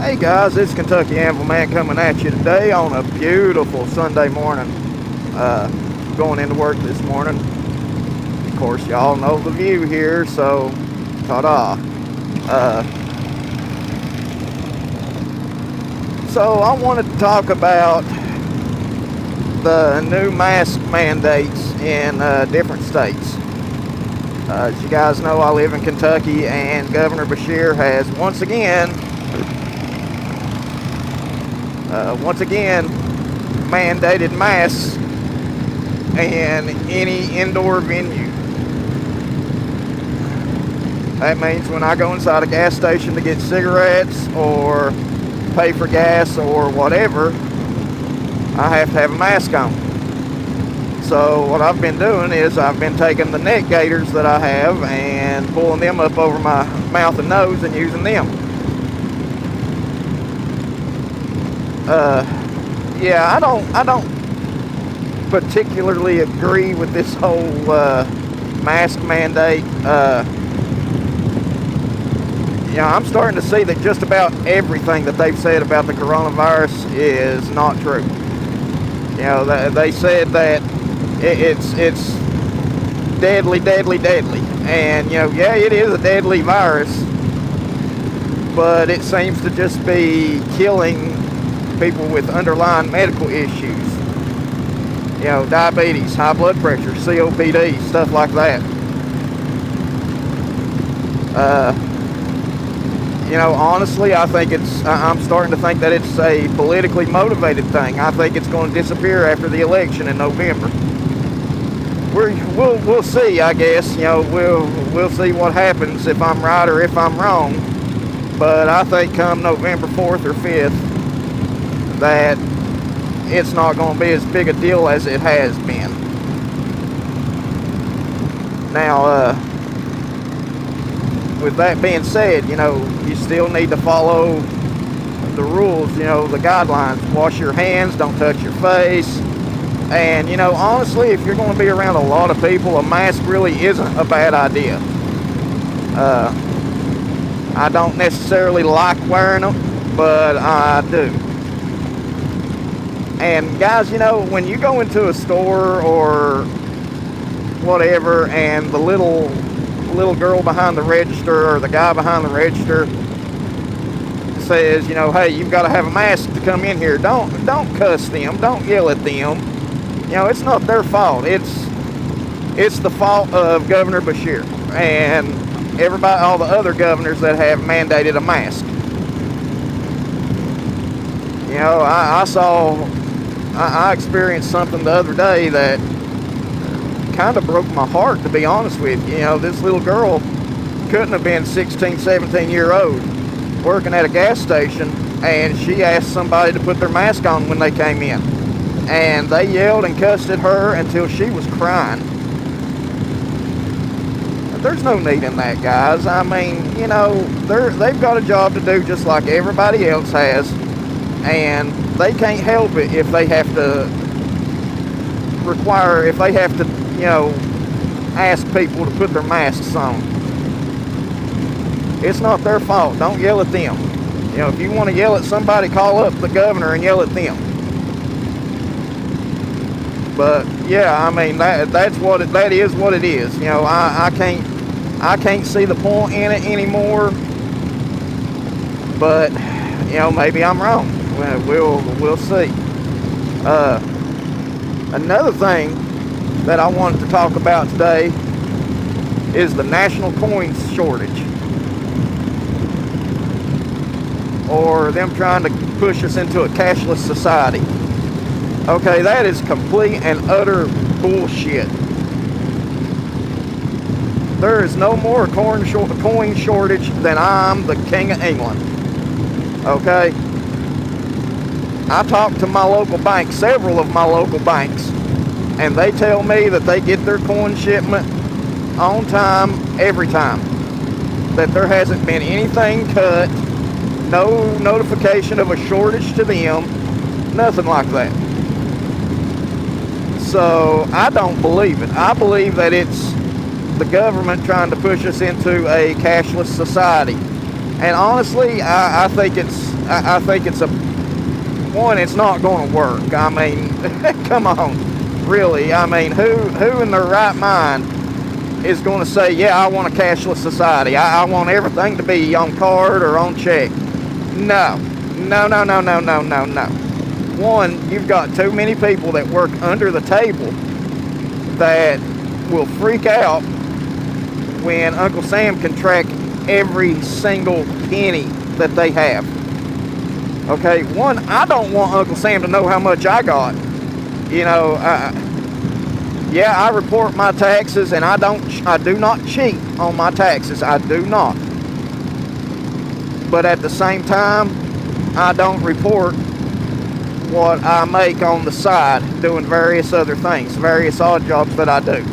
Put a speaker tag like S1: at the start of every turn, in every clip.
S1: Hey guys, it's Kentucky Anvil Man coming at you today on a beautiful Sunday morning. Going into work this morning. Of course, y'all know the view here, so ta-da. So I wanted to talk about the new mask mandates in different states. As you guys know, I live in Kentucky, and Governor Beshear has once again mandated masks in any indoor venue. That means when I go inside a gas station to get cigarettes or pay for gas or whatever, I have to have a mask on. So what I've been doing is I've been taking the neck gaiters that I have and pulling them up over my mouth and nose and using them. Yeah, I don't particularly agree with this whole mask mandate. I'm starting to see that just about everything that they've said about the coronavirus is not true. They said that it's deadly, and yeah, it is a deadly virus, but it seems to just be killing people with underlying medical issues. Diabetes, high blood pressure, COPD, stuff like that. Honestly, I'm starting to think that it's a politically motivated thing. I think it's going to disappear after the election in November. We'll see, I guess. We'll see what happens, if I'm right or if I'm wrong. But I think come November 4th or 5th, that it's not going to be as big a deal as it has been. Now, with that being said, you still need to follow the rules, the guidelines. Wash your hands, don't touch your face. And, honestly, if you're going to be around a lot of people, a mask really isn't a bad idea. I don't necessarily like wearing them, but I do. And guys, when you go into a store or whatever, and the little girl behind the register or the guy behind the register says, hey, you've got to have a mask to come in here, don't cuss them, don't yell at them. It's not their fault. It's the fault of Governor Beshear and everybody, all the other governors that have mandated a mask. I experienced something the other day that kind of broke my heart, to be honest with you. This little girl couldn't have been 16, 17 year old working at a gas station, and she asked somebody to put their mask on when they came in, and they yelled and cussed at her until she was crying. There's no need in that, guys. I mean, they've got a job to do just like everybody else has, and they can't help it if they have to ask people to put their masks on. It's not their fault. Don't yell at them. If you want to yell at somebody, call up the governor and yell at them. But yeah, I mean, that is what it is. I can't see the point in it anymore. But maybe I'm wrong. We'll see. Another thing that I wanted to talk about today is the national coins shortage, or them trying to push us into a cashless society. Okay, that is complete and utter bullshit. There is no more coin shortage than I'm the King of England. Okay? I talked to my local bank, several of my local banks, and they tell me that they get their coin shipment on time, every time. That there hasn't been anything cut, no notification of a shortage to them, nothing like that. So I don't believe it. I believe that it's the government trying to push us into a cashless society. And honestly, I think it's a one. It's not going to work. I mean, come on, really. I mean, who in their right mind is going to say, yeah, I want a cashless society. I want everything to be on card or on check. No, no, no, no, no, no, no, no. One, you've got too many people that work under the table that will freak out when Uncle Sam can track every single penny that they have. Okay, one, I don't want Uncle Sam to know how much I got. You know, yeah, I report my taxes, and I do not cheat on my taxes. I do not. But at the same time, I don't report what I make on the side doing various other things, various odd jobs that I do.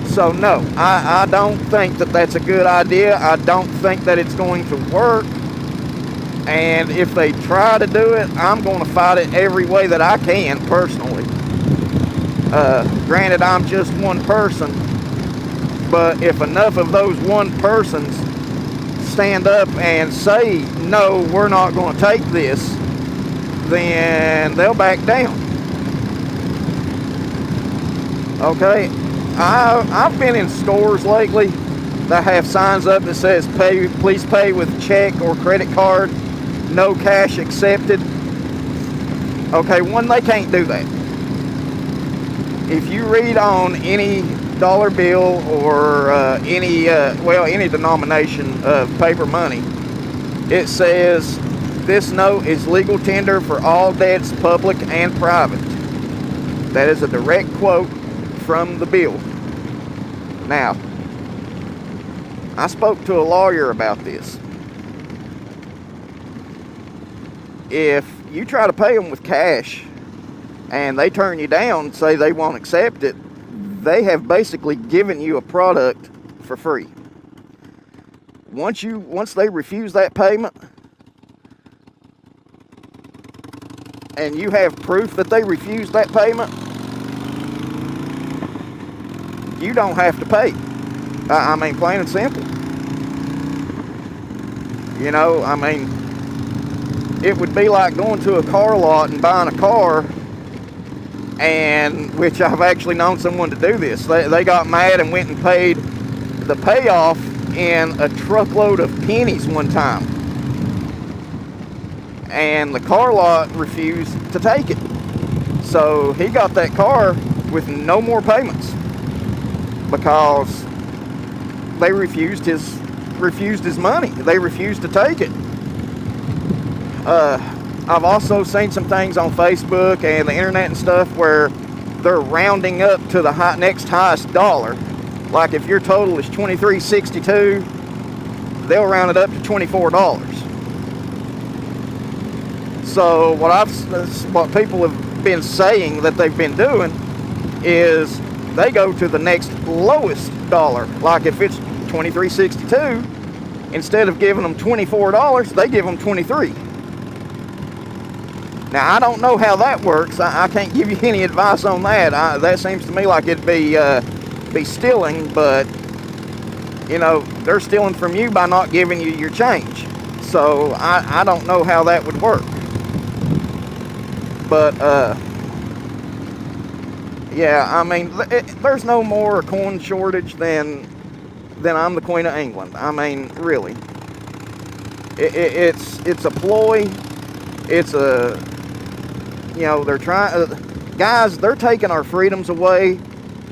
S1: So no, I don't think that that's a good idea. I don't think that it's going to work. And if they try to do it, I'm going to fight it every way that I can personally. Granted, I'm just one person, but if enough of those one persons stand up and say, no, we're not going to take this, then they'll back down. Okay, I've been in stores lately that have signs up that says, please pay with check or credit card, no cash accepted. Okay, one, they can't do that. If you read on any dollar bill or any denomination of paper money, it says this note is legal tender for all debts, public and private. That is a direct quote from the bill. Now, I spoke to a lawyer about this. If you try to pay them with cash and they turn you down and say they won't accept it, they have basically given you a product for free. Once they refuse that payment, and you have proof that they refused that payment, you don't have to pay. I mean, plain and simple. You know, I mean, it would be like going to a car lot and buying a car, and which I've actually known someone to do this. They got mad and went and paid the payoff in a truckload of pennies one time. And the car lot refused to take it. So he got that car with no more payments because they refused his money. They refused to take it. I've also seen some things on Facebook and the internet and stuff where they're rounding up to the next highest dollar. Like if your total is $23.62, they'll round it up to $24. So what people have been saying that they've been doing is they go to the next lowest dollar. Like if it's $23.62, instead of giving them $24, they give them $23. Now, I don't know how that works. I can't give you any advice on that. That seems to me like it'd be stealing, but, you know, they're stealing from you by not giving you your change. So, I don't know how that would work. But, yeah, I mean, there's no more coin shortage than I'm the Queen of England. I mean, really. It's a ploy. It's a... You know, they're trying, guys, they're taking our freedoms away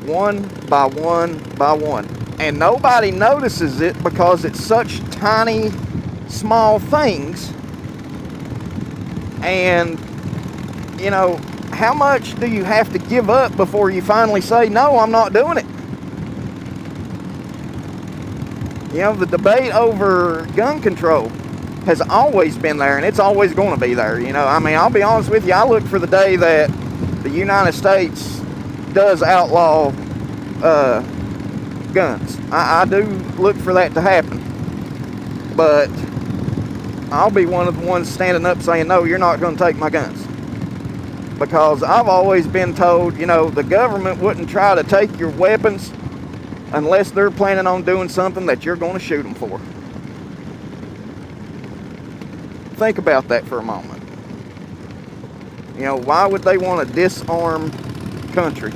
S1: one by one by one. And nobody notices it because it's such tiny, small things. And, you know, how much do you have to give up before you finally say, no, I'm not doing it? You know, the debate over gun control has always been there, and it's always going to be there. You know, I mean, I'll be honest with you, I look for the day that the United States does outlaw guns. I do look for that to happen. But I'll be one of the ones standing up saying, no, you're not going to take my guns. Because I've always been told, you know, the government wouldn't try to take your weapons unless they're planning on doing something that you're going to shoot them for. Think about that for a moment. You know, why would they want to disarm country?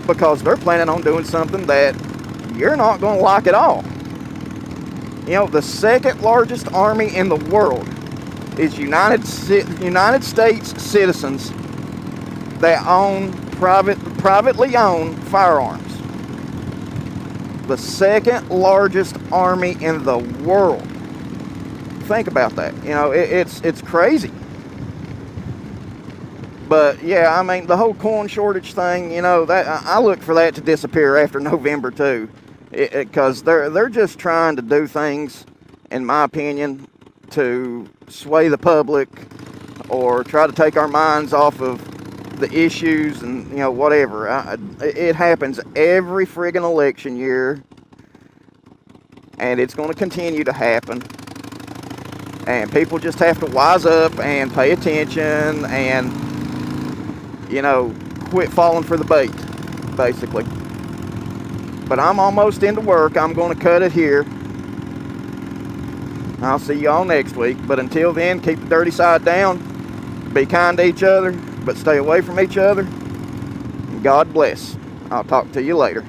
S1: Because they're planning on doing something that you're not going to like at all. You know, the second largest army in the world is United States citizens that own privately own firearms. The second largest army in the world. Think about that. You know, it's crazy. But yeah, I mean, the whole corn shortage thing, you know, that I look for that to disappear after November too, because they're just trying to do things, in my opinion, to sway the public or try to take our minds off of the issues and, you know, whatever. It happens every friggin' election year, and it's going to continue to happen. And people just have to wise up and pay attention and, you know, quit falling for the bait, basically. But I'm almost into work. I'm going to cut it here. I'll see y'all next week. But until then, keep the dirty side down. Be kind to each other, but stay away from each other. God bless. I'll talk to you later.